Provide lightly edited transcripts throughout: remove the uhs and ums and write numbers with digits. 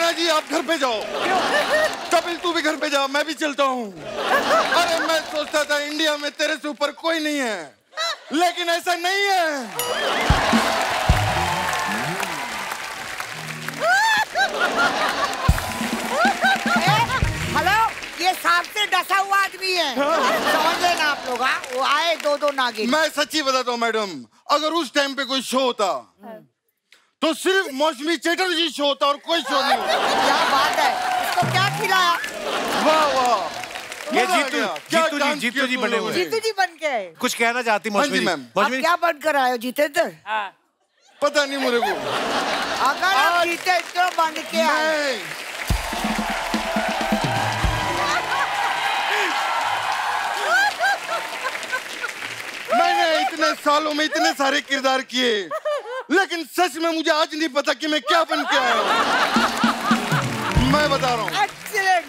रीना जी आप घर पे जाओ। कपिल तू भी घर पे जा, मैं भी चलता हूँ। अरे मैं सोचता था इंडिया में तेरे से ऊपर कोई नहीं है, लेकिन ऐसा नहीं है। हेलो, ये सांप से डसा हुआ आदमी है, समझ लेना आप लोग। वो आए दो नागिन। मैं सच्ची बताता हूँ मैडम, अगर उस टाइम पे कोई शो होता तो सिर्फ मौसमी चटर्जी शो होता और कोई शो नहीं होता। क्या बात है, इसको क्या खिलाया? वाह वाह, ये जीतू जी बने हुए। जीतू जी बन के कुछ कहना चाहती मौसमी जी? आप क्या बनकर आए हो जितेंद्र? पता नहीं मेरे को। अगर आप जितेंद्र बन के आए, मैंने इतने सालों में इतने सारे किरदार किए, लेकिन सच में मुझे आज नहीं पता कि मैं क्या बन के आया हूँ। मैं बता रहा हूँ। एक्सीलेंट।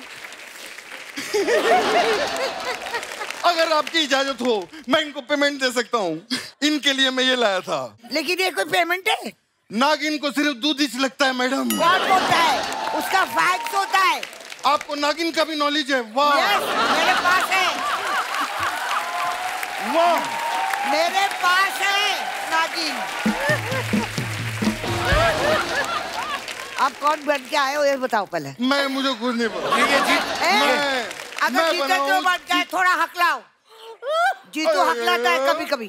अगर आपकी इजाजत हो मैं इनको पेमेंट दे सकता हूँ, इनके लिए मैं ये लाया था। लेकिन ये कोई पेमेंट है? नागिन को सिर्फ दूध ही लगता है मैडम। कौन होता है? उसका फैक्ट होता है। आपको नागिन का भी नॉलेज है? वाह। यस, मेरे पास है। वाह, मेरे पास है नागिन। आप कौन बन के आए हो ये बताओ पहले। मैं मुझे खुद नहीं पता। अगर जितेंद्र बन गए थोड़ा हकलाओ। जीतू हकलाता है कभी कभी।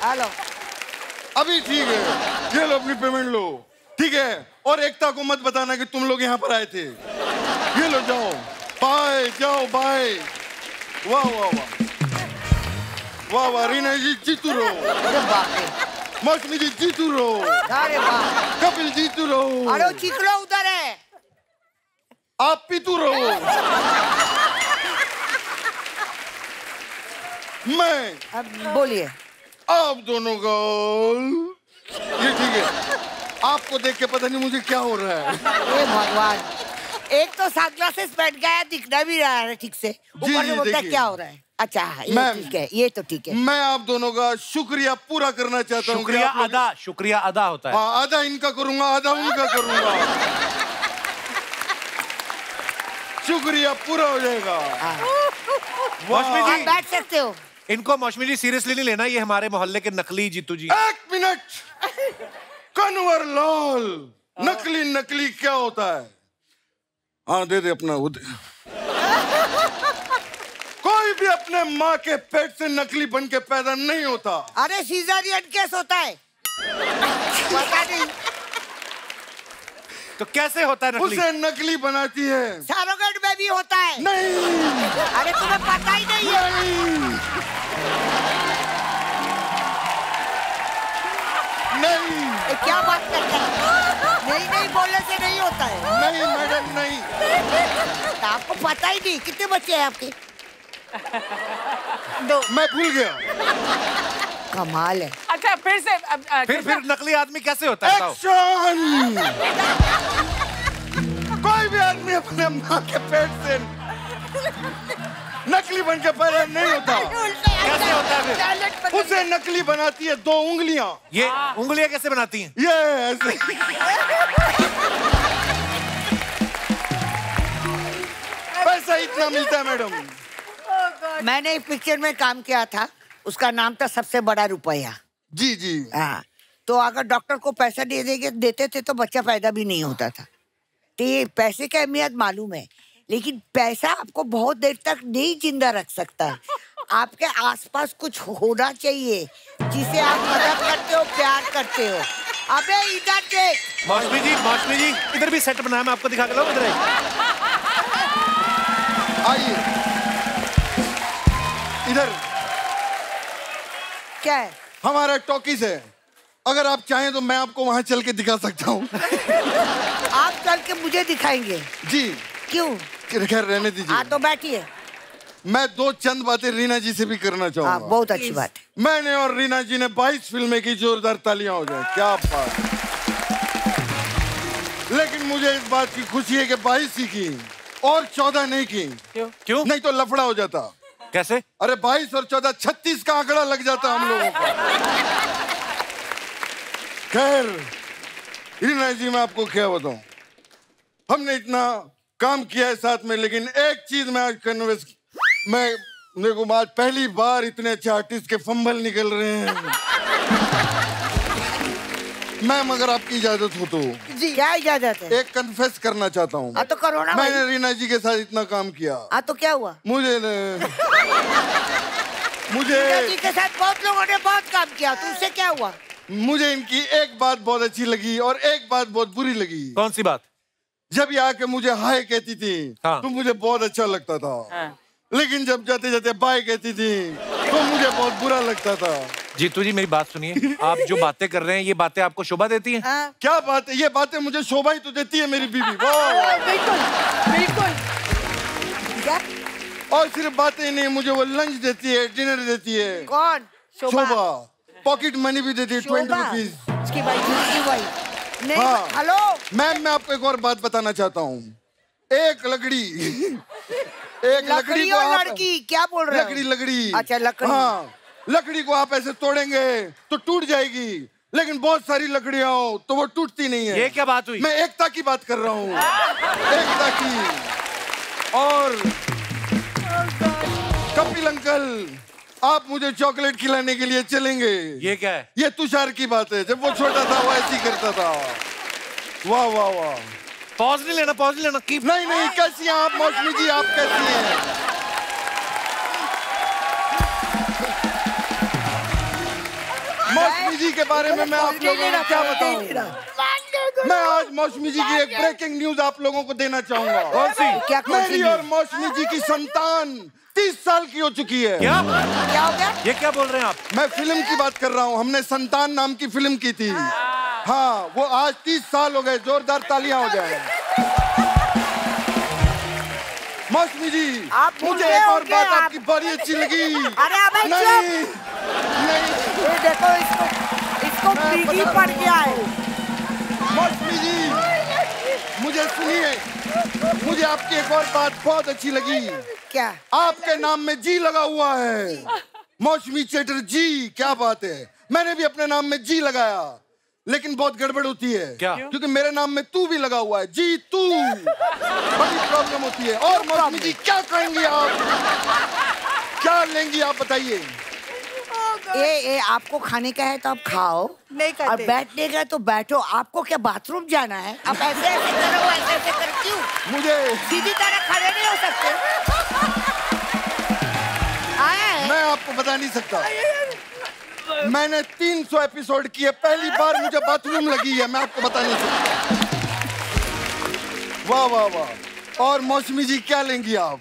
हेलो, अभी ठीक है, ये लो अपनी पेमेंट लो, ठीक है। और एकता को मत बताना कि तुम लोग यहाँ पर आए थे। ये लो, जाओ बाय, जाओ बाय। वाह वाह वाह वाह वाह, रीना जी जीतू रहो, मौसमी जी जीतू रहो, अरे वाह, कपिल जीतू रहो। अरे चिकलो उधर है, आप पीतू रहो। मैं अब बोलिए। आप दोनों का ये ठीक है। आपको देख के पता नहीं मुझे क्या हो रहा है। हे भगवान, एक तो सनग्लासेस बैठ गया, दिखना भी रहा है ठीक से, ऊपर से बोलता है क्या हो रहा है। अच्छा ये ठीक है, ये तो ठीक है। मैं आप दोनों का शुक्रिया पूरा करना चाहता हूँ। शुक्रिया अदा होता है। हाँ, आधा इनका करूंगा, आधा उनका करूंगा। शुक्रिया पूरा हो जाएगा। मौसमी जी बैठ सकते हो। इनको मौसमी जी सीरियसली नहीं लेना, ये हमारे मोहल्ले के नकली जीतू जी। एक मिनट, कन्वर लाल, नकली नकली क्या होता है? हाँ दे दे अपना। कोई भी अपने माँ के पेट से नकली बन के पैदा नहीं होता। अरे सीजरियन केस होता है। पता नहीं तो कैसे होता है नकली? उसे नकली बनाती है। सरोगेट बेबी होता है। नहीं, अरे तुम्हें पता ही नहीं है। नहीं, क्या बात करते हैं? नहीं नहीं बोलने से नहीं होता है। नहीं मैडम नहीं। तो आपको पता ही नहीं। कितने बच्चे हैं आपके? 2। मैं भूल गया। कमाल है। अच्छा फिर से फिर नकली आदमी कैसे होता है? एक्शन। कोई भी आदमी अपने माँ के पेट से नकली बन के पैदा नहीं होता। कैसे होता है फिर? उसे नकली बनाती है 2 उंगलियां। ये उंगलियां कैसे बनाती हैं? ये ऐसे। पैसा इतना मिलता है मैडम। मैंने एक पिक्चर में काम किया था, उसका नाम था सबसे बड़ा रुपया। जी जी। हाँ, तो अगर डॉक्टर को पैसा देते थे तो बच्चा पैदा भी नहीं होता था। तो ये पैसे की अहमियत मालूम है, लेकिन पैसा आपको बहुत देर तक नहीं जिंदा रख सकता है। आपके आसपास कुछ होना चाहिए जिसे आप मदद करते हो, प्यार करते हो। अबे इधर देख। मौसमी जी इधर भी सेट बनाया, मैं आपको दिखा के लाऊं? इधर आइए, इधर क्या है? हमारा टॉकीज है। अगर आप चाहें तो मैं आपको वहां चल के दिखा सकता हूँ। आप चल के मुझे दिखाएंगे? जी। क्यों? खैर रहने दीजिए। हाँ तो बैठिए। मैं 2 चंद बातें रीना जी से भी करना चाहूंगा। बहुत अच्छी बात है। मैंने और रीना जी ने 22 फिल्में की, जोरदार तालियां हो जाए। क्या बात है। लेकिन मुझे इस बात की खुशी है कि 22 ही की और 14 नहीं की। क्यों? नहीं तो लफड़ा हो जाता। कैसे? अरे 22 और 14 36 का आंकड़ा लग जाता हम लोगों को। खैर रीना जी, मैं आपको क्या बताऊं, हमने इतना काम किया है साथ में, लेकिन एक चीज मैं आज कन्विंस, मेरे को आज पहली बार इतने अच्छे आर्टिस्ट के फंबल निकल रहे हैं। मैम, अगर आपकी इजाजत हो तो। जी, क्या इजाजत है? एक कन्फेस करना चाहता हूँ। तो करो ना। मैंने रीना जी के साथ इतना काम किया। तो क्या हुआ? मुझे रीना जी के साथ बहुत लोगों ने बहुत काम किया, तो उससे क्या हुआ? मुझे इनकी एक बात बहुत अच्छी लगी और एक बात बहुत बुरी लगी। कौन सी बात? जब ये आके मुझे हाय कहती थी तो मुझे बहुत अच्छा लगता था, लेकिन जब जाते जाते बाय कहती थी तो मुझे बहुत बुरा लगता था। जीतू जी, मेरी बात सुनिए। आप जो बातें कर रहे हैं, ये बातें आपको शोभा देती हैं? क्या बात है, ये बातें मुझे शोभा ही तो देती है मेरी बीवी। बिल्कुल बिल्कुल। और सिर्फ बातें नहीं, मुझे वो लंच देती है, डिनर देती है। कौन? शोभा। पॉकेट मनी भी देती है, 20 रुपीज। उसकी भाई नहीं। हाँ। हेलो मैम, मैं आपको एक और बात बताना चाहता हूँ। एक लकड़ी लकड़ी और लड़की, क्या बोल रहे हो? लकड़ी। अच्छा, लकड़ी। हाँ, लकड़ी को आप ऐसे तोड़ेंगे तो टूट जाएगी, लेकिन बहुत सारी लकड़ियां हो तो वो टूटती नहीं है। ये क्या बात हुई? मैं एकता की बात कर रहा हूँ, एकता की। और कपिल अंकल, आप मुझे चॉकलेट खिलाने के लिए चलेंगे? ये क्या है? ये तुषार की बात है, जब वो छोटा था वो ऐसी करता था। वाह वाह वाह। पॉज नहीं लेना, पॉज नहीं लेना। नहीं, कैसी हैं आप मौसमी जी, आप कैसी हैं? मौसमी जी के बारे में मैं आप लोगों को क्या बताऊं? मैं आज मौसमी जी की एक ब्रेकिंग न्यूज आप लोगों को देना चाहूंगा। कौन सी? मेरी और मौसमी जी की संतान 30 साल की हो चुकी है। क्या हो गया? ये क्या बोल रहे हैं आप? मैं फिल्म की बात कर रहा हूँ। हमने संतान नाम की फिल्म की थी। हाँ, वो आज 30 साल हो गए। जोरदार तालियां हो जाए। मौसमी जी, मुझे एक और बात आपकी बड़ी अच्छी लगी। अरे नहीं, देखो इसको पीगी पड़ गया है। मौसमी जी, मुझे सुनिए, मुझे आपकी एक और बात बहुत अच्छी लगी। क्या? आपके नाम में जी लगा हुआ है, मौसमी चटर्जी। क्या बात है। मैंने भी अपने नाम में जी लगाया, लेकिन बहुत गड़बड़ होती है। क्या? क्योंकि मेरे नाम में तू भी लगा हुआ है, जी तू। बड़ी प्रॉब्लम होती है। और मौसमी जी, क्या कहेंगी आप? क्या लेंगी आप, बताइए। ये आपको खाने का है तो आप खाओ, नहीं करते। और बैठने का तो बैठो। आपको क्या बाथरूम जाना है? आप ऐसे ऐसे करो, ऐसे ऐसे कर क्यों? मुझे सीधी तरह खड़े नहीं हो सकते? मैं आपको बता नहीं सकता। मैंने 300 एपिसोड किए, पहली बार मुझे बाथरूम लगी है। मैं आपको बता नहीं सकता। वाह वाह वाह। और मौसमी जी, क्या लेंगी आप?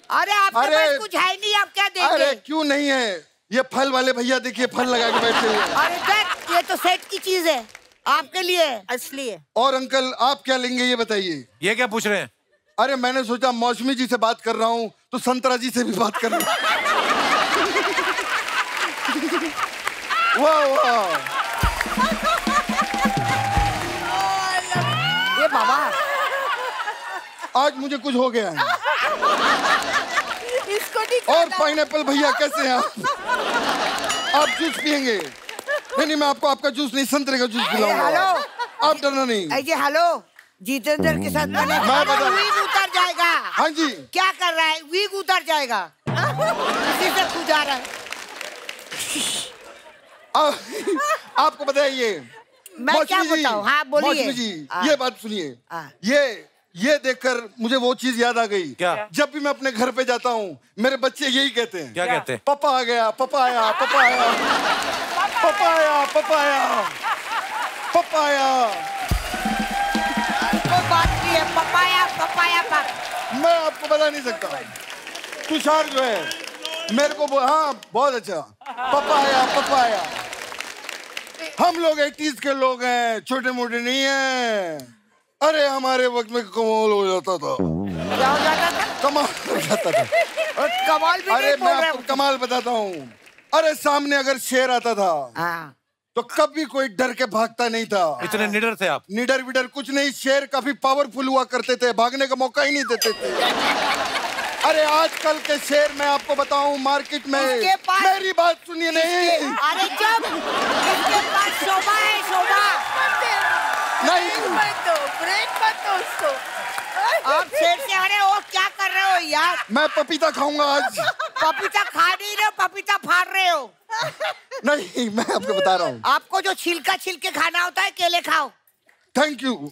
अरे आपके पास कुछ है नहीं, आप क्या देंगे? अरे क्यों नहीं है? ये फल वाले भैया देखिए, फल लगा के बैठे हुए। अरे देख, ये तो सेट की चीज है, आपके लिए असली है। और अंकल, आप क्या लेंगे ये बताइए। ये क्या पूछ रहे हैं? अरे मैंने सोचा मौसमी जी से बात कर रहा हूँ तो संतरा जी से भी बात कर रहा हूँ। वाह वाह। ये बाबा, आज मुझे कुछ हो गया है। इसको नहीं। और पाइनएप्पल भैया, कैसे हैं आप जूस पियेंगे? नहीं, मैं आपको आपका जूस नहीं, संतरे का जूस पिलाऊंगा। हेलो, आप डरना नहीं। हेलो, जितेंद्र के साथ वीग उतर जाएगा। हाँ जी। क्या कर रहा है? वीग उतर जाएगा। इसी से खुजा रहा है। आपको बताइए, मैं क्या बताऊं? हाँ बोलिए। मौसमी जी, ये बात सुनिए। ये देखकर मुझे वो चीज याद आ गई। क्या? जब भी मैं अपने घर पे जाता हूँ, मेरे बच्चे यही कहते हैं। क्या कहते हैं? पापा आ गया, पापा आया, पापा आया, पापा आया, पापा आया, पापा आया। कोई बात नहीं है, पपाया पपाया मैं आपको बता नहीं सकता। तुषार जो है मेरे को हाँ बहुत अच्छा, पापा आया, पापा आया। हम लोग 80s के लोग हैं, छोटे मोटे नहीं हैं। अरे हमारे वक्त में कमाल हो जाता था। क्या हो जाता था? कमाल हो जाता था। और कमाल भी अरे नहीं बोल मैं आपको कमाल बताता हूँ। अरे सामने अगर शेर आता था तो कभी कोई डर के भागता नहीं था। इतने निडर थे आप? निडर विडर कुछ नहीं, शेर काफी पावरफुल हुआ करते थे, भागने का मौका ही नहीं देते थे। अरे आजकल के शेर मैं आपको बताऊं मार्केट में, मेरी बात सुनिए नहीं। अरे जब इसके पास शोभा है, शोभा नहीं आप शेर से अरे हो, क्या कर रहे हो यार? मैं पपीता खाऊंगा आज। पपीता खा नहीं रहे हो, पपीता फाड़ रहे हो। नहीं, मैं आपको बता रहा हूँ। आपको जो छिलका छिलके खाना होता है, केले खाओ। Thank you.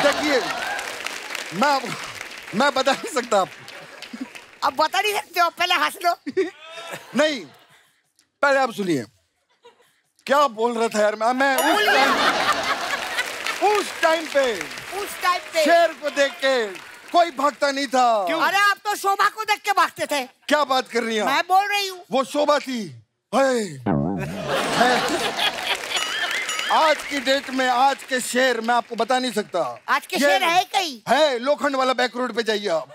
देखिए, मैं बता नहीं सकता आपको। अब बता नहीं सकते हो, पहले हंस लो। नहीं, पहले आप सुनिए। क्या बोल रहा था यार मैं उस टाइम पे शेर को देख के कोई भागता नहीं था। क्यों? अरे आप तो शोभा को देख के भागते थे। क्या बात कर रही हैं? मैं बोल रही हूँ। वो शोभा थी। आज की डेट में आज के शेर मैं आपको बता नहीं सकता। आज के शेर है कहीं? है, लोखंड वाला बैक रोड पे जाइए आप।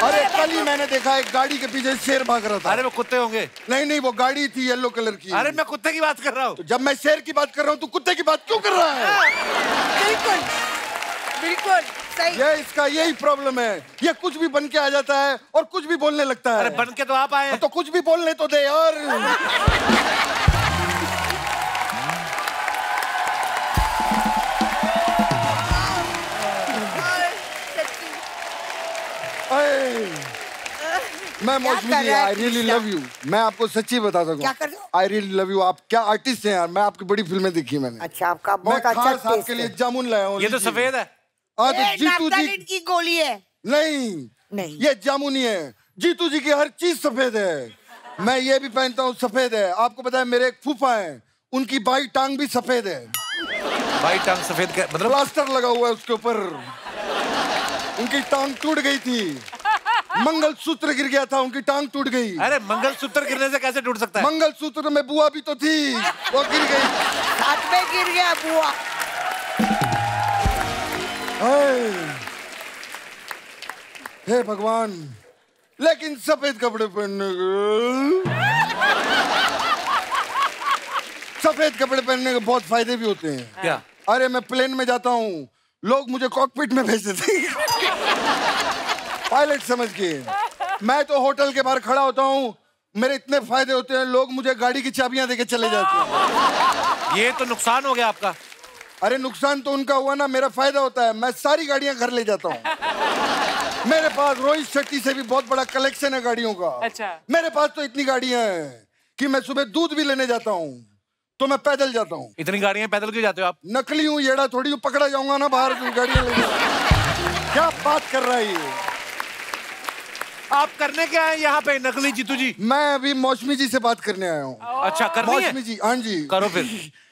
अरे कल ही मैंने देखा एक गाड़ी के पीछे शेर भाग रहा था। अरे वो कुत्ते होंगे। नहीं, वो गाड़ी थी येलो कलर की। अरे मैं कुत्ते की बात कर रहा हूँ। तो जब मैं शेर की बात कर रहा हूँ तो कुत्ते की बात क्यों कर रहा है? बिल्कुल बिल्कुल सही। ये इसका यही प्रॉब्लम है। ये कुछ भी बन के आ जाता है और कुछ भी बोलने लगता है। अरे बन के तो आप आए हैं। तो कुछ भी बोलने तो दे यार। मैं मौसमी जी, आई रियली लव यू। मैं आपको सच्ची बताता हूँ। क्या कर रहे हो? I really love you. आप क्या आर्टिस्ट हैं यार। मैं आपकी बड़ी फिल्में देखी मैंने। अच्छा, आपका मैं बहुत अच्छा खास आपके लिए जामुन लाया हूँ। ये तो सफेद है। हाँ, तो जीतू जी की गोली है। नहीं, ये जामुन ही है। जीतू जी की हर चीज सफेद है। मैं ये भी पहनता हूँ, सफेद है। आपको पता है मेरे एक फूफा है, उनकी बाई टांग भी सफेद है। बाई टांग सफेद का मतलब? प्लास्टर लगा हुआ है उसके ऊपर। उनकी टांग टूट गई थी। मंगलसूत्र गिर गया था, उनकी टांग टूट गई। अरे मंगलसूत्र गिरने से कैसे टूट सकता है? मंगलसूत्र में बुआ भी तो थी, वो गिर गई। हाथ में गिर गया बुआ। हे भगवान, लेकिन सफेद कपड़े पहनने के सफेद कपड़े पहनने के बहुत फायदे भी होते हैं। क्या? अरे मैं प्लेन में जाता हूँ, लोग मुझे कॉकपिट में भेज देते हैं। पायलट समझ के। मैं तो होटल के बाहर खड़ा होता हूँ, मेरे इतने फायदे होते हैं, लोग मुझे गाड़ी की चाबियां देके चले जाते हैं। ये तो नुकसान हो गया आपका। अरे नुकसान तो उनका हुआ ना, मेरा फायदा होता है। मैं सारी गाड़ियां घर ले जाता हूँ। मेरे पास रोहित शेट्टी से भी बहुत बड़ा कलेक्शन है गाड़ियों का। अच्छा। मेरे पास तो इतनी गाड़ियां हैं कि मैं सुबह दूध भी लेने जाता हूँ तो मैं पैदल जाता हूँ। इतनी गाड़ियां पैदल क्यों जाते हो आप? नकली हूँ, येड़ा थोड़ी हूँ, पकड़ा जाऊंगा ना बाहर गाड़ियां लेके। क्या बात कर रहा है ये? आप करने क्या है यहाँ पे नकली जीतू जी? मैं अभी मौसमी जी से बात करने आया हूँ। अच्छा, करनी है? मौसमी जी, हाँ जी। करो फिर।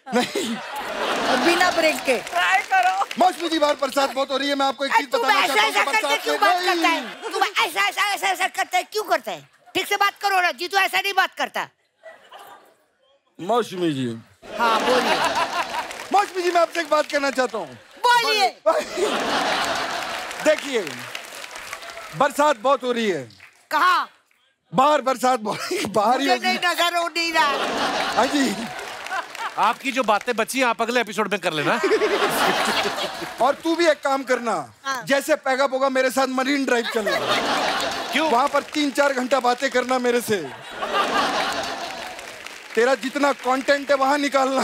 नहीं, बिना ब्रेक के ट्राई करो। मौसमी जी, बाहर बरसात बहुत हो रही है। मैं आपको एक चीज बताना चाहता हूँ। तुम ऐसा करता है, क्यों करता है? ठीक से बात करो ना, जीतू ऐसा नहीं बात करता। मौसमी जी, हाँ बोलिए। मौसमी जी, मैं आपसे एक बात करना चाहता हूँ। बोलिए। देखिए, बरसात बहुत हो रही है। कहाँ? बाहर बरसात बहुत, बाहर ही मुझे होगी। नहीं नजर हो नहीं रहा। हाँ जी। आपकी जो बातें बची आप अगले एपिसोड में कर लेना। और तू भी एक काम करना, जैसे पैगा पोगा मेरे साथ मरीन ड्राइव चलना। क्यों? वहां पर 3-4 घंटा बातें करना मेरे से। तेरा जितना कंटेंट है वहां निकालना।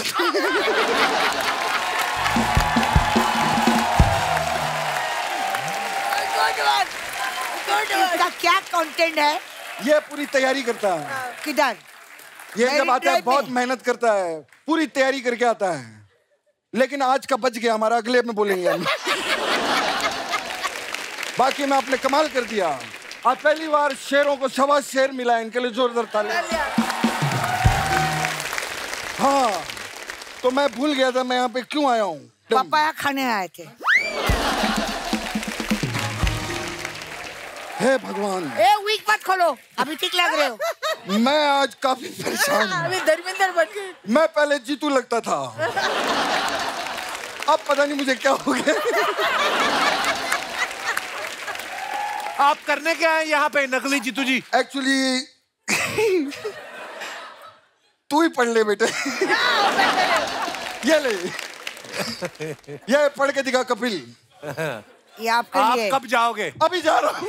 इसका क्या कंटेंट है? ये पूरी तैयारी करता है। किधर? ये जब Marine आता है Drive बहुत में? मेहनत करता है, पूरी तैयारी करके आता है। लेकिन आज का बच गया हमारा, अगले में बोलेंगे हम। बाकी मैं आपने कमाल कर दिया। आज पहली बार शेरों को 1.25 शेर मिला, इनके लिए जोरदार ताली। हाँ, तो मैं भूल गया था मैं यहाँ पे क्यों आया हूँ। पापाया खाने आए थे। हे भगवान, ए वीक मत खोलो, अभी ठीक लग रहे हो। मैं आज काफी परेशान हूँ। अभी धर्मेंद्र बन गए। मैं पहले जीतू लगता था, अब पता नहीं मुझे क्या हो गया। आप करने क्या है यहाँ पे नकली जीतू जी? एक्चुअली तू ही पढ़ ले बेटे। ये ले, ये पढ़ के दिखा कपिल। ये आपके आप लिए। कब जाओगे? अभी जा रहा हूँ।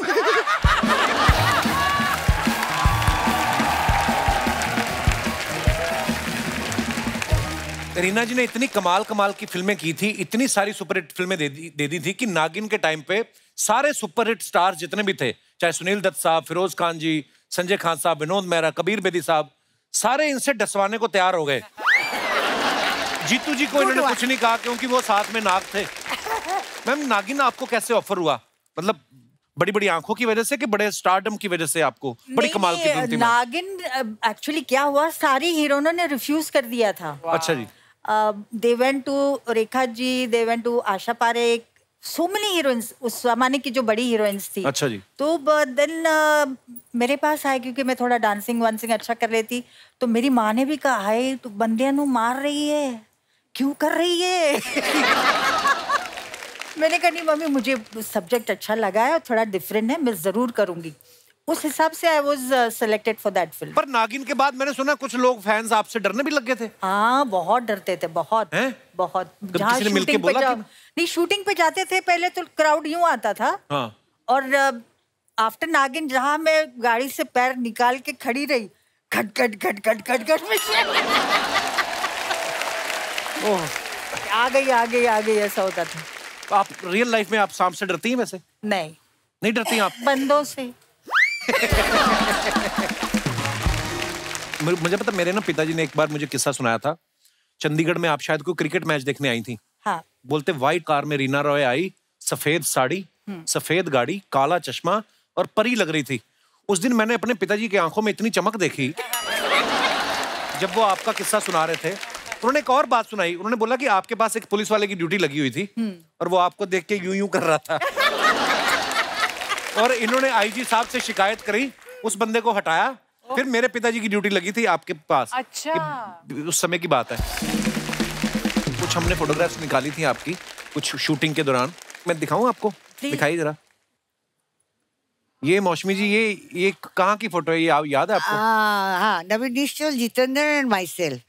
रीना जी ने इतनी कमाल कमाल की फिल्में की थी, इतनी सारी सुपरहिट फिल्में दे दी थी कि नागिन के टाइम पे सारे सुपरहिट स्टार जितने भी थे, चाहे सुनील दत्त साहब, फिरोज खान जी, संजय खान साहब, विनोद मेहरा, कबीर बेदी साहब, सारे इनसे डसवाने को तैयार हो गए। जीतू जी को इन्होंने कुछ नहीं कहा क्योंकि वो साथ में नाग थे। मैम, नागिन आपको कैसे ऑफर हुआ? मतलब बड़ी बड़ी आंखों की वजह से कि बड़े स्टारडम की वजह से आपको? बड़ी कमाल की फिल्म थी। नागिन एक्चुअली क्या हुआ, सारी हीरोइनों ने रिफ्यूज कर दिया था। अच्छा जी। They went to Rekha ji, they went to Asha Parekh, so many heroines, उस जमाने की जो बड़ी हीरोइंस थी। अच्छा जी। तो देन मेरे पास आए क्योंकि मैं थोड़ा डांसिंग वांसिंग अच्छा कर लेती। तो मेरी माँ ने भी कहा, हाय तू बंदियां नू मार रही है, क्यों कर रही है? मैंने कहा नहीं मम्मी, मुझे सब्जेक्ट अच्छा लगा है और थोड़ा डिफरेंट है, मैं जरूर करूंगी। उस हिसाब से I was selected for that film. पर नागिन के बाद मैंने सुना कुछ लोग फैंस आपसे डरने भी लग गए थे। हाँ, बहुत डरते थे, बहुत बहुत। जहाँ शूटिंग पे नहीं, शूटिंग पे जाते थे पहले तो क्राउड यूं आता था। हाँ। और आफ्टर नागिन जहाँ मैं गाड़ी से पैर निकाल के खड़ी रही, खट खट खट खट खट खट आ गई ऐसा होता था। आप रियल लाइफ में आप सांप से डरती हैं वैसे? नहीं डरती आप? बंदों से। मुझे पता, मेरे ना पिताजी ने एक बार मुझे किस्सा सुनाया था। चंडीगढ़ में आप शायद कोई क्रिकेट मैच देखने आई थी। हाँ। बोलते व्हाइट कार में रीना रॉय आई, सफेद साड़ी, सफेद गाड़ी, काला चश्मा और परी लग रही थी। उस दिन मैंने अपने पिताजी की आंखों में इतनी चमक देखी जब वो आपका किस्सा सुना रहे थे। उन्होंने एक और बात सुनाई। उन्होंने बोला कि आपके पास एक पुलिस वाले की ड्यूटी लगी हुई थी और वो आपको देख के यूं यूं कर रहा था। और इन्होंने आईजी साहब से शिकायत करी, उस बंदे को हटाया, फिर मेरे पिताजी की ड्यूटी लगी थी आपके पास। अच्छा। उस समय की बात है। कुछ हमने फोटोग्राफ्स निकाली थी आपकी कुछ शूटिंग के दौरान। मैं दिखाऊं आपको? दिखाइए जरा। ये मौसमी जी, ये कहाँ की फोटो है? ये याद है आपको? हाँ, नवीन निश्चल, जितेंद्र एंड माई सेल्फ।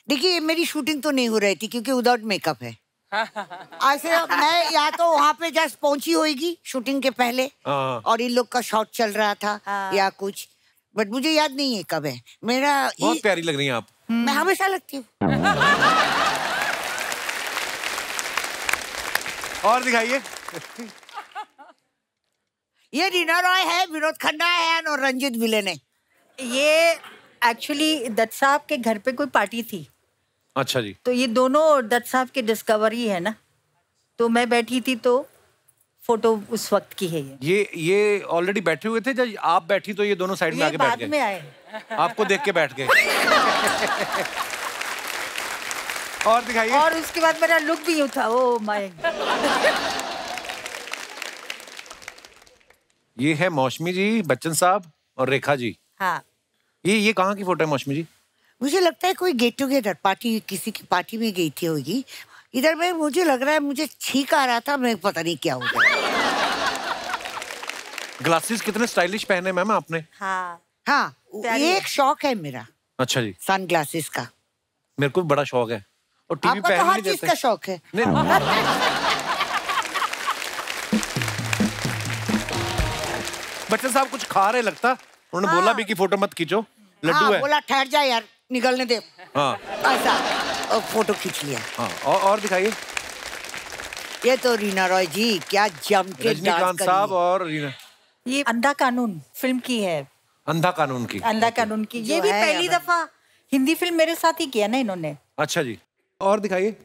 देखिए, मेरी शूटिंग तो नहीं हो रही थी क्योंकि विदाउट मेकअप है। ऐसे मैं या तो वहाँ पे जस्ट पहुंची होगी शूटिंग के पहले और इन लोग का शॉट चल रहा था या कुछ, बट मुझे याद नहीं है कब है। मेरा बहुत प्यारी लग रही हैं आप। मैं हमेशा लगती हूँ। और दिखाइए। ये रीना रॉय है, विनोद खन्ना है और रंजीत विलेन है। ये एक्चुअली दत्त साहब के घर पे कोई पार्टी थी। अच्छा जी। तो ये दोनों दत्त साहब की डिस्कवरी है ना, तो मैं बैठी थी तो फोटो उस वक्त की है। ये ऑलरेडी बैठे हुए थे जब आप बैठी तो ये दोनों साइड में आके बैठ गए? बाद में आए, आपको देख के बैठ गए। और दिखाइए। और उसके बाद मेरा लुक भी यूं था। Oh my. ये है मौसमी जी, बच्चन साहब और रेखा जी। हाँ। ये कहाँ की फोटो है मौसमी जी? मुझे लगता है कोई गेट टुगेदर पार्टी, किसी की पार्टी में गई थी होगी। इधर में मुझे लग रहा है, मुझे छींक आ रहा था, मैं पता नहीं क्या हो गया। ग्लासेस कितने स्टाइलिश पहने मैम आपने। हाँ हाँ, ये एक शौक है मेरा। अच्छा जी। सन ग्लासेस का मेरे को बड़ा शौक है। और टीवी आपका पे तो हर चीज का शौक है। बच्चन साहब कुछ खा रहे लगता, उन्होंने बोला भी कि फोटो मत खींचो, लड्डू है। बोला ठहर जा यार, निकलने दे। हाँ। ऐसा और फोटो खींच लिया। हाँ। और दिखाइए। ये तो रीना रॉय जी क्या जम के रजनीकांत साहब और रीना। ये अंधा कानून फिल्म की है। अंधा कानून की। अंधा कानून की। ये भी पहली दफा हिंदी फिल्म मेरे साथ ही किया ना इन्होंने। अच्छा जी। और दिखाइए।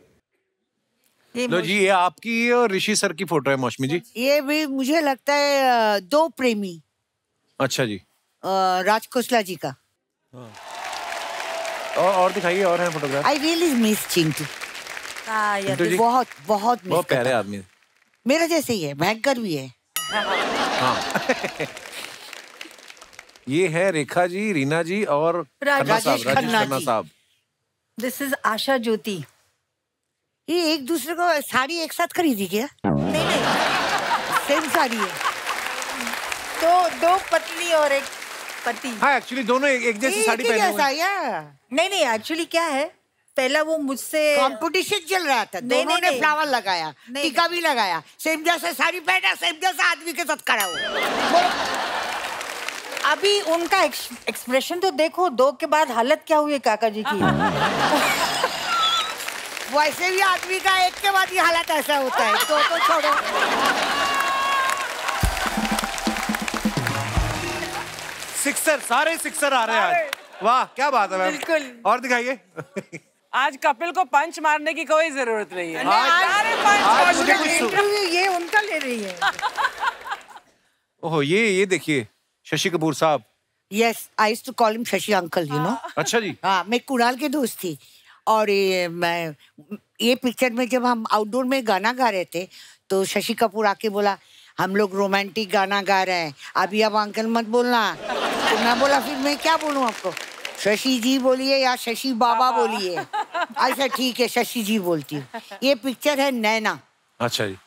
लो जी, ये आपकी और ऋषि सर की फोटो है मौसमी जी। ये भी मुझे लगता है दो प्रेमी। अच्छा जी। राज खोसला जी का। और दिखाइए, और है photograph. I really miss Chintu. बहुत बहुत मिस। बहुत प्यारे आदमी। मेरा जैसे ही है, भयंकर भी है। हाँ। ये है रेखा जी, रीना जी और राजेश खन्ना साहब। दिस इज आशा ज्योति। ये एक दूसरे को साड़ी एक साथ खरीदी क्या? नहीं, सेम साड़ी है। दो पतली और एक पति। हाँ, एक्चुअली दोनों एक जैसी साड़ी पहने हुए हैं। नहीं, एक्चुअली क्या है, पहला वो मुझसे कंपटीशन चल रहा था। दोनों ने फ्लावर लगाया, टीका भी लगाया, सेम जैसा साड़ी पहना, सेम जैसा आदमी के साथ खड़ा हुआ। अभी उनका एक्सप्रेशन तो देखो, 2 के बाद हालत क्या हुई काका जी की। वैसे भी आदमी का एक के बाद ही हालत ऐसा होता है, तो छोड़ो। सिक्सर, सारे सिक्सर आ रहे हैं आज। वाह क्या बात है मैम। बिल्कुल। और दिखाइए। आज कपिल को पंच मारने की कोई जरूरत नहीं है। आज मुझे कुछ इंटरव्यू ये उनका ले रही है। ओहो, ये देखिए शशि कपूर साहब। Yes, I used to call him Shashi uncle, you know. अच्छा जी। हाँ, मैं कुणाल के दोस्त थी और ये पिक्चर में जब हम आउटडोर में गाना गा रहे थे तो शशि कपूर आके बोला हम लोग रोमांटिक गाना गा रहे हैं, अभी अब अंकल मत बोलना। तो मैं बोला फिर मैं क्या बोलूं आपको, शशि जी बोलिए या शशि बाबा बोलिए। अच्छा ठीक है, शशि जी बोलती हूँ। ये पिक्चर है नैना। अच्छा जी।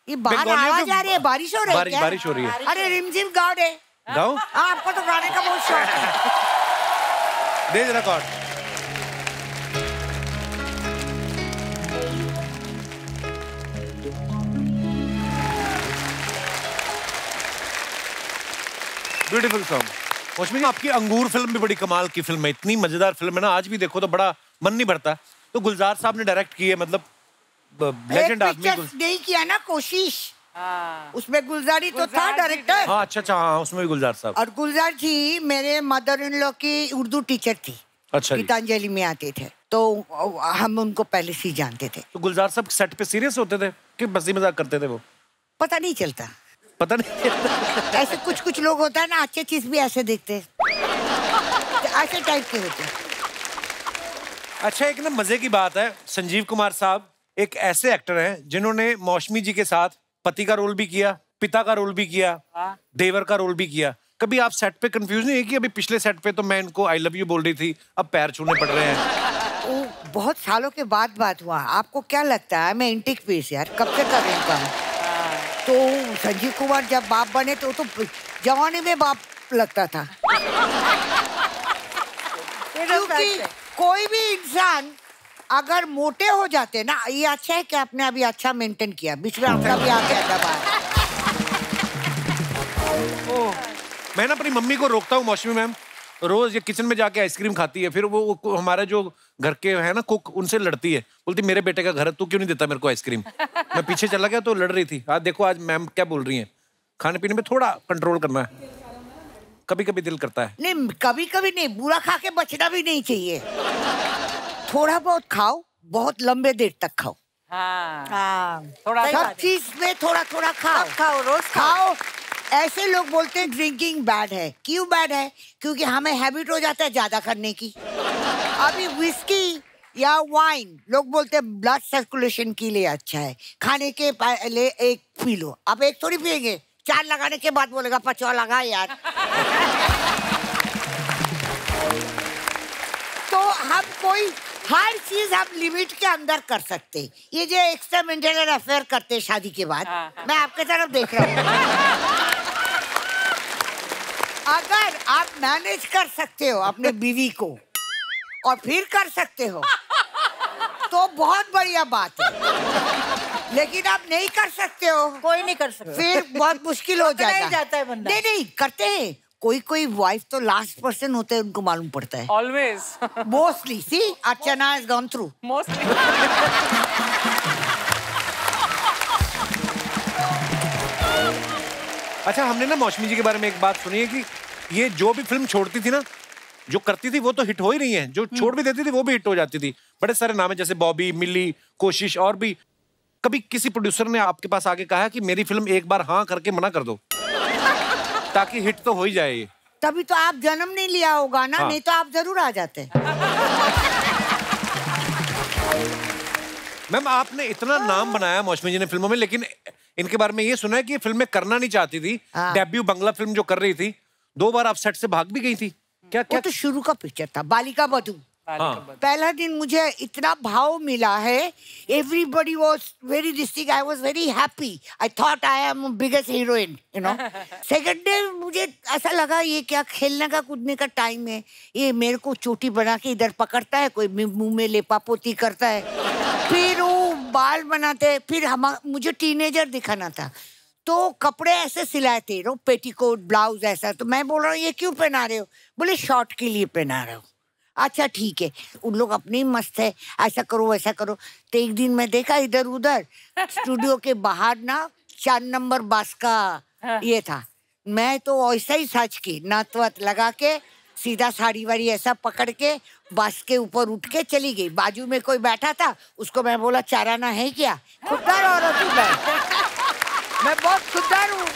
ये बाहर आवाज आ रही है, बारिश हो रही है क्या? बारिश हो रही है। अरे रिमझिम गाओ दे। गाओ। हाँ, आपको तो गाने का बहुत शौक है। दे जरा कॉर्ड। Beautiful song. मौसमी जी, आपकी अंगूर फिल्म भी बड़ी कमाल की फिल्म है, इतनी मजेदार फिल्म है ना, आज भी देखो तो बड़ा मन नहीं भरता। तो गुलजार साहब ने डायरेक्ट की है, मतलब लेजेंड आदमी। नहीं किया ना कोशिश, उसमें गुलजारी तो था डायरेक्टर। हाँ अच्छा, हाँ उसमें भी गुलजार साहब। और गुलजार जी मेरे मदर इन लॉ की उर्दू टीचर थी। अच्छा। गीतांजलि में आते थे तो हम उनको पहले से ही जानते थे। तो गुलजार साहब सेट पे सीरियस होते थे कि बसी मजाक करते थे वो? पता नहीं चलता। पता नहीं। ऐसे कुछ लोग होता है ना, अच्छे चीज भी ऐसे देखते, ऐसे टाइप के होते हैं। अच्छा, एक ना मजे की बात है, संजीव कुमार साहब एक ऐसे एक्टर हैं जिन्होंने मौसमी जी के साथ पति का रोल भी किया, पिता का रोल भी किया, देवर का रोल भी किया। कभी आप सेट पे कंफ्यूज नहीं है कि अभी पिछले सेट पे तो मैं इनको आई लव यू बोल रही थी, अब पैर छूने पड़ रहे हैं? वो बहुत सालों के बाद बात हुआ। आपको क्या लगता है मैं इंटिक पीस यार कब से कर रही हूँ काम? तो संजीव कुमार जब बाप बने तो जवानी में बाप लगता था। क्योंकि कोई भी इंसान अगर मोटे हो जाते ना, ये अच्छा है कि आपने अभी अच्छा मेंटेन किया, बीच में आपका भी आ गया दबा। मैं ना अपनी मम्मी को रोकता हूँ मौसमी मैम, रोज ये किचन में जाके आइसक्रीम खाती है, फिर वो हमारे जो घर के है ना कुक, उनसे लड़ती है, बोलती मेरे बेटे का घर है, तू क्यों नहीं देता मेरे को आइसक्रीम? मैं पीछे चला गया तो लड़ रही थी। आज देखो आज मैम क्या बोल रही हैं, खाने पीने में थोड़ा कंट्रोल करना है, कभी कभी दिल करता है। नहीं कभी कभी नहीं, बुरा खा के बचना भी नहीं चाहिए। थोड़ा बहुत खाओ, बहुत लंबे देर तक खाओ। हाँ, थोड़ा सब चीज में थोड़ा थोड़ा खाओ, रोज खाओ। ऐसे लोग बोलते हैं ड्रिंकिंग बैड है। क्यों बैड है? क्योंकि हमें हैबिट हो जाता है ज्यादा करने की। अभी विस्की या वाइन लोग बोलते हैं ब्लड सर्कुलेशन के लिए अच्छा है, खाने के पहले एक पी लो। अब एक थोड़ी पिएंगे, 4 लगाने के बाद बोलेगा 5वां लगा यार। तो हम कोई हर चीज हम लिमिट के अंदर कर सकते। ये जो एक्स्ट्रा मेंटल अफेयर करते शादी के बाद, मैं आपके तरफ देख रहा हूँ। अगर आप मैनेज कर सकते हो अपने बीवी को और फिर कर सकते हो तो बहुत बढ़िया बात है। लेकिन आप नहीं कर सकते हो, कोई नहीं कर सकता, फिर बहुत मुश्किल हो जाएगा। नहीं जाता है बंदा। नहीं करते हैं। कोई वाइफ तो लास्ट पर्सन होते हैं, उनको मालूम पड़ता है। Always mostly see Archana has gone through. Mostly. अच्छा, हमने ना मौसमी जी के बारे में एक बात सुनी है कि ये जो भी फिल्म छोड़ती थी ना, जो करती थी वो तो हिट हो ही रही है, जो छोड़ भी देती थी वो भी हिट हो जाती थी। बड़े सारे नाम है, जैसे बॉबी, मिली, कोशिश और भी। कभी किसी प्रोड्यूसर ने आपके पास आके कहा कि मेरी फिल्म एक बार हाँ करके मना कर दो ताकि हिट तो हो ही जाए ये? तभी तो आप जन्म नहीं लिया होगा ना। हाँ। नहीं तो आप जरूर आ जाते। मैम आपने इतना नाम बनाया मौसमी जी ने फिल्मों में, लेकिन इनके बारे में ये सुना है कि ये फिल्में करना नहीं चाहती थी। हाँ। डेब्यू बंगला फिल्म जो कर रही थी, 2 बार आप सेट से भाग भी गई थी। क्या वो तो शुरू का पिक्चर था, बालिका बधू। हाँ। पहला दिन मुझे इतना भाव मिला है। Everybody was very district, I was very happy, I thought I am biggest heroine, you know. Second day मुझे ऐसा लगा ये क्या खेलने का कूदने का टाइम है, ये मेरे को चोटी बना के इधर पकड़ता है, कोई मुंह में लेपा पोती करता है, फिर वो बाल बनाते, फिर मुझे टीनेजर दिखाना था तो कपड़े ऐसे सिलाए थे, पेटीकोट ब्लाउज ऐसा। तो मैं बोल रहा हूँ ये क्यों पहना रहे हो? बोले शॉर्ट के लिए पहना रहे हो। अच्छा ठीक है, उन लोग अपने ही मस्त है, ऐसा करो वैसा करो। तो एक दिन मैं देखा इधर उधर स्टूडियो के बाहर ना 4 नंबर बस का ये था। मैं तो ऐसा ही सच के नथ वथ लगा के सीधा साड़ी वाड़ी ऐसा पकड़ के बस के ऊपर उठ के चली गई। बाजू में कोई बैठा था, उसको मैं बोला चाराना है क्या? खुददार औरत हूँ मैं बहुत खुददार हूँ।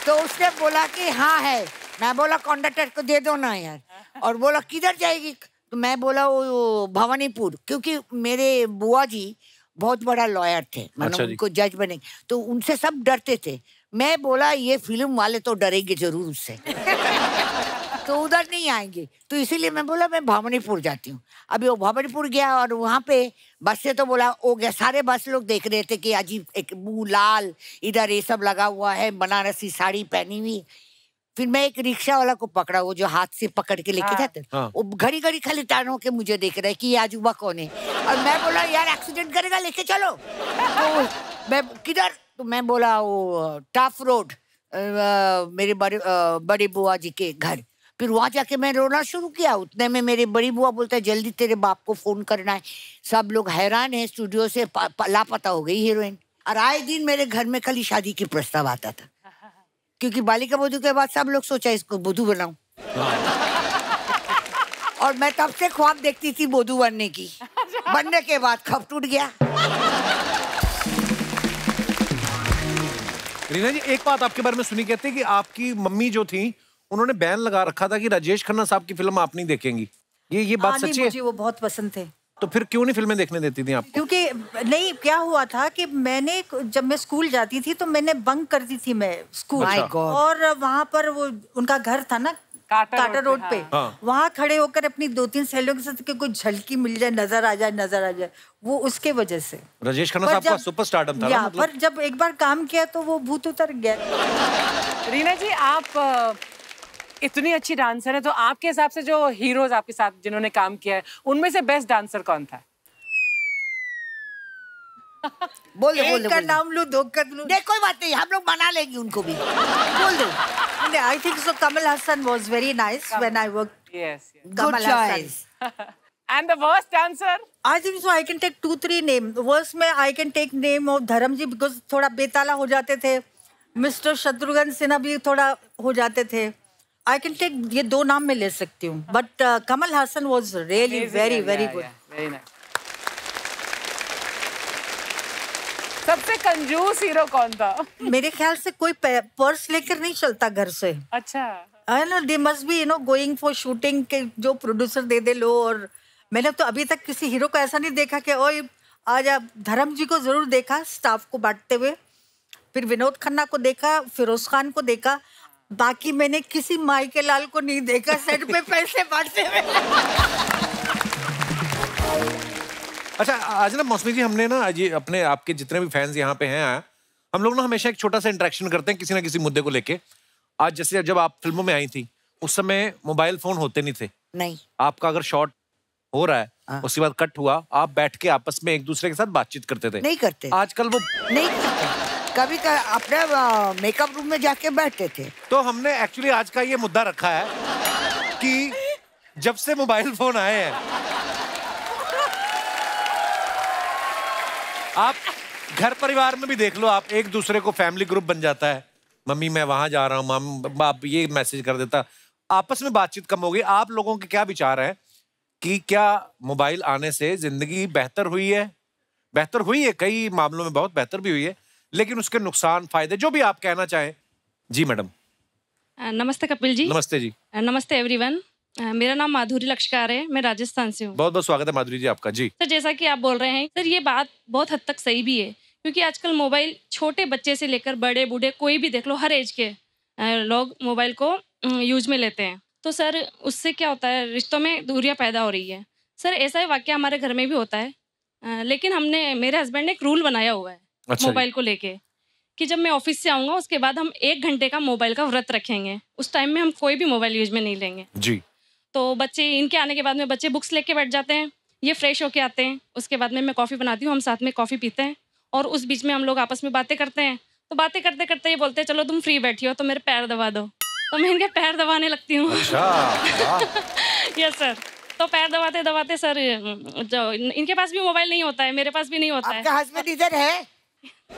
तो उसने बोला कि हाँ है। मैं बोला कंडक्टर को दे दो ना यार। और बोला किधर जाएगी? तो मैं बोला वो भवानीपुर, क्योंकि मेरे बुआ जी बहुत बड़ा लॉयर थे, मतलब उनको जज बने, तो उनसे सब डरते थे। मैं बोला ये फिल्म वाले तो डरेंगे जरूर उससे तो उधर नहीं आएंगे, तो इसीलिए मैं बोला मैं भवानीपुर जाती हूँ। अभी वो भवानीपुर गया और वहाँ पे बस से तो बोला हो गया, सारे बस लोग देख रहे थे कि अजीब एक मुंह लाल, इधर ये सब लगा हुआ है, बनारसी साड़ी पहनी हुई। फिर मैं एक रिक्शा वाला को पकड़ा, वो जो हाथ से पकड़ के लेके जाते, वो घड़ी घड़ी खाली टाणों के मुझे देख रहा है कि ये आजूबा कौन है। और मैं बोला यार एक्सीडेंट करेगा, लेके चलो। तो मैं किधर? तो मैं बोला वो टफ रोड, मेरे बड़े बुआ जी के घर। फिर वहां जाके मैं रोना शुरू किया। उतने में मेरी बड़ी बुआ बोलता है जल्दी तेरे बाप को फोन करना है, सब लोग हैरान है, स्टूडियो से लापता हो गई हीरोइन। और आए दिन मेरे घर में खाली शादी की प्रस्ताव आता था, क्योंकि बालिका बधू के बाद सब लोग सोचा इसको बधू बनाऊं और मैं तब से ख्वाब देखती थी बधू बनने की। बनने के बाद ख्वाब टूट गया। रीना जी, एक बात आपके बारे में सुनी, कहते हैं कि आपकी मम्मी जो थी उन्होंने बैन लगा रखा था कि राजेश खन्ना साहब की फिल्म आप नहीं देखेंगी। ये बात सच्ची है? मुझे वो बहुत पसंद थे। तो फिर क्यों नहीं फिल्में देखने देती थी आपको? क्योंकि नहीं, क्या हुआ था कि मैंने जब मैं स्कूल जाती थी तो मैंने बंक करती थी मैं स्कूल। और वहाँ पर वो उनका घर था ना काटर रोड पे, वहाँ खड़े होकर अपनी 2-3 सहेलियों के साथ कोई झलकी मिल जाए, नजर आ जाए, वो उसके वजह से। राजेश खन्ना साहब का सुपरस्टारडम था ना, मतलब। पर जब एक बार काम किया तो वो भूत उतर गया। रीना जी, आप इतनी अच्छी डांसर है, तो आपके हिसाब से जो हीरोज आपके साथ जिन्होंने काम किया है, उनमें से बेस्ट डांसर कौन था? बोल दो, एक का नाम लो, 2 का लो। नहीं कोई बात नहीं, हम लोग बना लेंगे उनको भी। बोल दो। I think so. Kamal Hassan was very nice when I worked. Yes. Good choice. And the worst dancer? I think so. I can take 2-3 names. Worst में I can take name of धर्म जी, because थोड़ा बेताला हो जाते थे। Mr. Shatrughan Sinha भी थोड़ा हो जाते थे। I can take ये 2 नाम मैं ले सकती हूँ। But Kamal Hassan was really very good. Very nice. सबसे कंजूस हीरो कौन था? मेरे ख्याल से कोई पर्स लेकर नहीं चलता घर से। अच्छा। I know they must be going for shooting के जो प्रोड्यूसर दे दे लो। और मैंने तो अभी तक किसी हीरो को ऐसा नहीं देखा कि ओए आज आप धर्म जी को जरूर देखा स्टाफ को बांटते हुए, फिर विनोद खन्ना को देखा, फिरोज खान को देखा, बाकी मैंने किसी माई के लाल को नहीं देखा सेट पे पैसे बांटते हुए। अच्छा, आज ना मौसमी जी, हमने ना आज अपने आपके जितने भी फैंस यहाँ पे हैं, हम लोग ना हमेशा एक छोटा सा इंटरेक्शन करते हैं किसी ना किसी मुद्दे को लेके। आज जैसे जब आप फिल्मों में आई थी उस समय मोबाइल फोन होते नहीं थे। नहीं। आपका अगर शॉट हो रहा है उसके बाद कट हुआ, आप बैठ के आपस में एक दूसरे के साथ बातचीत करते थे। नहीं करते। आजकल वो नहीं करते। कभी अपने मेकअप रूम में जाके बैठते थे। तो हमने एक्चुअली आज का ये मुद्दा रखा है कि जब से मोबाइल फोन आए हैं, आप घर परिवार में भी देख लो, आप एक दूसरे को फैमिली ग्रुप बन जाता है। मम्मी मैं वहां जा रहा हूँ, बाप ये मैसेज कर देता, आपस में बातचीत कम हो गई। आप लोगों के क्या विचार हैं कि क्या मोबाइल आने से जिंदगी बेहतर हुई है? बेहतर हुई है, कई मामलों में बहुत बेहतर भी हुई है, लेकिन उसके नुकसान फायदे जो भी आप कहना चाहें। जी मैडम। नमस्ते कपिल जी। नमस्ते जी। नमस्ते एवरीवन। मेरा नाम माधुरी लक्ष्कार है, मैं राजस्थान से हूँ। बहुत बहुत स्वागत है माधुरी जी आपका। जी सर, जैसा कि आप बोल रहे हैं सर, ये बात बहुत हद तक सही भी है, क्योंकि आजकल मोबाइल छोटे बच्चे से लेकर बड़े बूढ़े कोई भी देख लो, हर एज के लोग मोबाइल को यूज में लेते हैं। तो सर उससे क्या होता है, रिश्तों में दूरियां पैदा हो रही है। सर ऐसा ही वाकया हमारे घर में भी होता है, लेकिन मेरे हस्बैंड ने एक रूल बनाया हुआ है मोबाइल को लेके, कि जब मैं ऑफिस से आऊँगा उसके बाद हम 1 घंटे का मोबाइल का व्रत रखेंगे। उस टाइम में हम कोई भी मोबाइल यूज में नहीं लेंगे जी। तो बच्चे, इनके आने के बाद में बच्चे बुक्स लेके बैठ जाते हैं, ये फ्रेश होके आते हैं, उसके बाद में मैं कॉफ़ी बनाती हूँ, हम साथ में कॉफ़ी पीते हैं, और उस बीच में हम लोग आपस में बातें करते हैं। तो बातें करते करते ये बोलते हैं चलो तुम फ्री बैठी हो तो मेरे पैर दबा दो, तो मैं इनके पैर दबाने लगती हूँ। अच्छा। Yes sir. तो पैर दबाते दबाते सर जो इनके पास भी मोबाइल नहीं होता है, मेरे पास भी नहीं होता है। आपका हस्बैंड इधर है?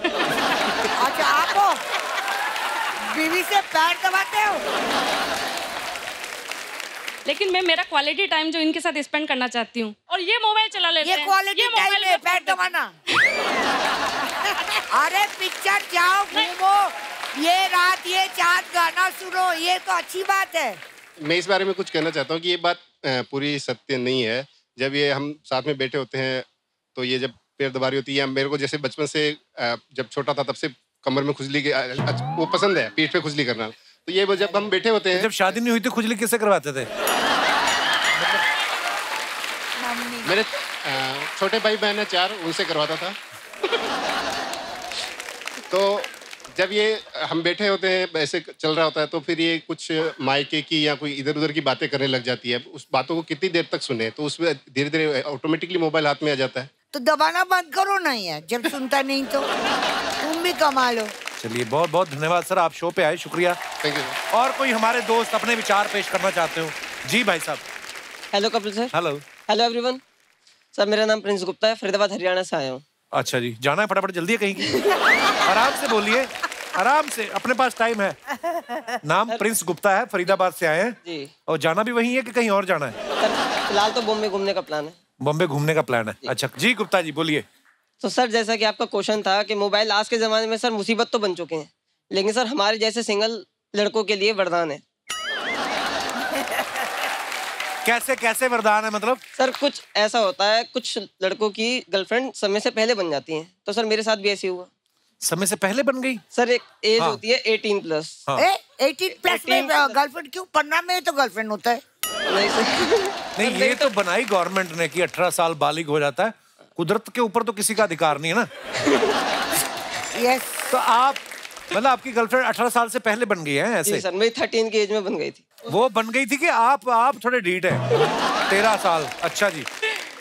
अच्छा, आप बीवी से पैर दबाते हो? लेकिन मैं मेरा क्वालिटी टाइम जो इनके साथ स्पेंड करना चाहती हूँ, और ये मोबाइल चला लेते हैं। ये क्वालिटी टाइम है पैर दबाना? अरे पिक्चर जाओ, घूमो, ये रात ये चाँद गाना सुनो, ये तो अच्छी बात है। मैं इस बारे में कुछ कहना चाहता हूँ कि ये बात पूरी सत्य नहीं है। जब ये हम साथ में बैठे होते हैं तो ये जब पैर दबा रही होती है, मेरे को जैसे बचपन से जब छोटा था तब से कमर में खुजली वो पसंद है, पीठ पे खुजली करना। तो ये वो जब हम बैठे होते हैं। जब शादी नहीं हुई तो खुजली किससे करवाते थे? मेरे छोटे भाई बहन है 4, उनसे करवाता था। तो जब ये हम बैठे होते हैं, ऐसे चल रहा होता है, तो फिर ये कुछ मायके की या कोई इधर उधर की बातें करने लग जाती है। उस बातों को कितनी देर तक सुने, तो उसमें धीरे धीरे ऑटोमेटिकली मोबाइल हाथ में आ जाता है। तो दबाना बंद करो ना यार, जब सुनता नहीं तो तुम भी कमा लो। चलिए, बहुत बहुत धन्यवाद सर, आप शो पे आए, शुक्रिया। Thank you. और कोई हमारे दोस्त अपने विचार पेश करना चाहते हो? जी भाई साहब। Hello Kapil sir. Hello. Hello everyone. Sir मेरा नाम प्रिंस गुप्ता है, फरीदाबाद हरियाणा से आया हूँ। अच्छा जी, जाना है फटाफट, जल्दी है कहीं की? आराम से बोलिए, आराम से, अपने पास टाइम है। नाम प्रिंस गुप्ता है, फरीदाबाद से आए हैं जी। और जाना भी वहीं है कि कहीं और जाना है? सर फिलहाल तो बॉम्बे घूमने का प्लान है। बॉम्बे घूमने का प्लान है? अच्छा जी गुप्ता जी बोलिए। तो सर जैसा कि आपका क्वेश्चन था कि मोबाइल आज के ज़माने में सर मुसीबत तो बन चुके हैं, लेकिन सर हमारे जैसे सिंगल लड़कों के लिए वरदान है। कैसे कैसे वरदान है मतलब? सर कुछ ऐसा होता है, कुछ लड़कों की गर्लफ्रेंड समय से पहले बन जाती हैं, तो सर मेरे साथ भी ऐसे हुआ। समय से पहले बन गई? सर एक एज हाँ। होती है 18+। हाँ। 18+ में गर्लफ्रेंड क्यों? 15 में तो गर्लफ्रेंड होता है। नहीं सर नहीं, ये तो बनाई गवर्नमेंट ने कि 18 साल बालिग हो जाता है। कुदरत के ऊपर तो किसी का अधिकार नहीं है ना। यस। तो आप मतलब आपकी गर्लफ्रेंड 18 साल से पहले बन गई है ऐसे? जी सर, मेरी 13 की एज में बन गई थी। वो बन गई थी कि आप थोड़े ढीठ हैं? 13 साल। अच्छा जी,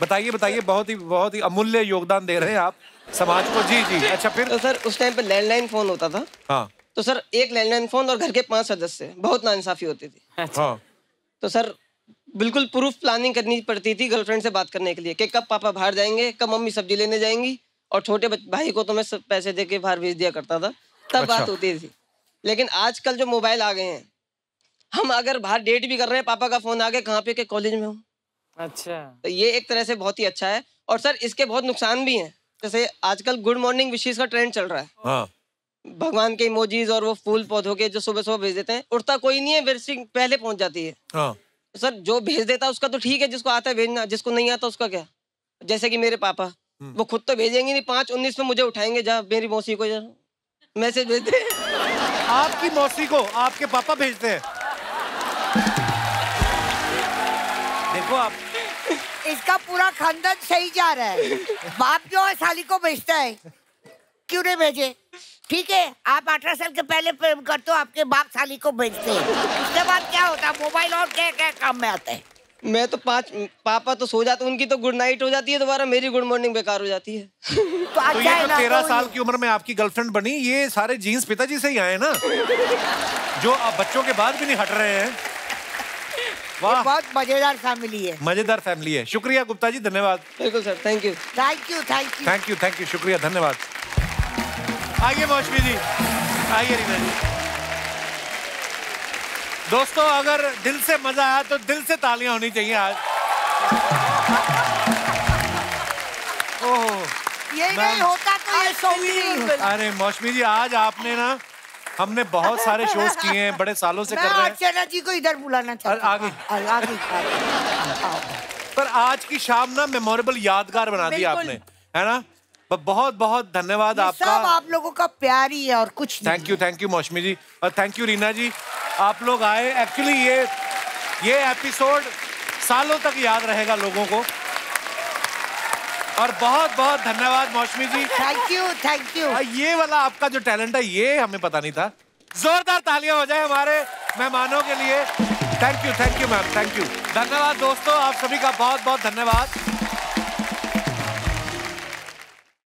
बताइए बताइए, बहुत ही अमूल्य योगदान दे रहे हैं आप समाज को। जी जी, अच्छा फिर? तो सर उस टाइम पे लैंडलाइन फोन होता था। हाँ। तो सर एक लैंडलाइन फोन और घर के 5 सदस्य, बहुत नाइंसाफी होती थी। हाँ। तो सर बिल्कुल प्रूफ प्लानिंग करनी पड़ती थी गर्लफ्रेंड से बात करने के लिए कि कब पापा बाहर जाएंगे, कब मम्मी सब्जी लेने जाएंगी, और छोटे भाई को तो मैं सब पैसे दे के बाहर भेज दिया करता था, तब अच्छा। बात होती थी। लेकिन आजकल जो मोबाइल आ गए हैं, हम अगर बाहर डेट भी कर रहे हैं, पापा का फोन आ गया, कहाँ पे, के कॉलेज में हूँ। अच्छा। तो ये एक तरह से बहुत ही अच्छा है। और सर इसके बहुत नुकसान भी हैं, जैसे आजकल गुड मॉर्निंग विशेष का ट्रेंड चल रहा है। हाँ। भगवान के इमोजीज और वो फूल पौधों के जो सुबह सुबह भेज देते हैं, उड़ता कोई नहीं है, विशिंग पहले पहुंच जाती है। हाँ। सर जो भेज देता है उसका तो ठीक है, जिसको आता है भेजना, जिसको नहीं आता उसका क्या? जैसे कि मेरे पापा, वो खुद तो भेजेंगे नहीं, 5:19 में मुझे उठाएंगे, जा मेरी मौसी को मैसेज भेज दे। आपकी मौसी को आपके पापा भेजते हैं? देखो आप, इसका पूरा खानदान सही जा रहा है। बाप जो है साली को भेजता है, क्यों नहीं भेजे? ठीक है, आप 18 साल के पहले प्रेम करते हो, आपके बाप साली को भेजते हैं। उसके बाद क्या होता है? मोबाइल और क्या क्या काम में आता है? मैं तो पापा तो सो जाते, उनकी तो गुड नाइट हो जाती है, दोबारा मेरी गुड मॉर्निंग बेकार हो जाती है। तो तो ये जो 13 साल की उम्र में आपकी गर्लफ्रेंड बनी, ये सारे जीन्स पिताजी से ही आए ना, जो आप बच्चों के बाद भी नहीं हट रहे हैं। वाह, बहुत मजेदार फैमिली है। मजेदार फैमिली है। शुक्रिया गुप्ता जी, धन्यवाद। बिल्कुल sir, thank you. Thank you thank you thank you thank you, शुक्रिया, धन्यवाद। आइए मौसमी जी, आइए रीना जी। दोस्तों अगर दिल से मजा आया तो दिल से तालियां होनी चाहिए आज। ओह, ये नहीं होता तो ये शो भी नहीं होता। अरे मौसमी जी, आज आपने ना, हमने बहुत सारे शोज किए हैं, बड़े सालों से कर रहे हैं। अर्चना जी को इधर बुलाना चाहता हूं। आगे पर आज की शाम ना मेमोरेबल, यादगार बना दी आपने, है ना? बहुत बहुत धन्यवाद आपका। सब आप लोगों का प्यार ही है और कुछ नहीं। थैंक यू मौसमी जी, और थैंक यू रीना जी, आप लोग आए। एक्चुअली ये एपिसोड सालों तक याद रहेगा लोगों को। और बहुत बहुत धन्यवाद मौसमी जी। Thank you. ये वाला आपका जो टैलेंट है, ये हमें पता नहीं था। जोरदार तालियां हो जाए हमारे मेहमानों के लिए। Thank you ma'am, thank you. धन्यवाद दोस्तों, आप सभी का बहुत बहुत धन्यवाद।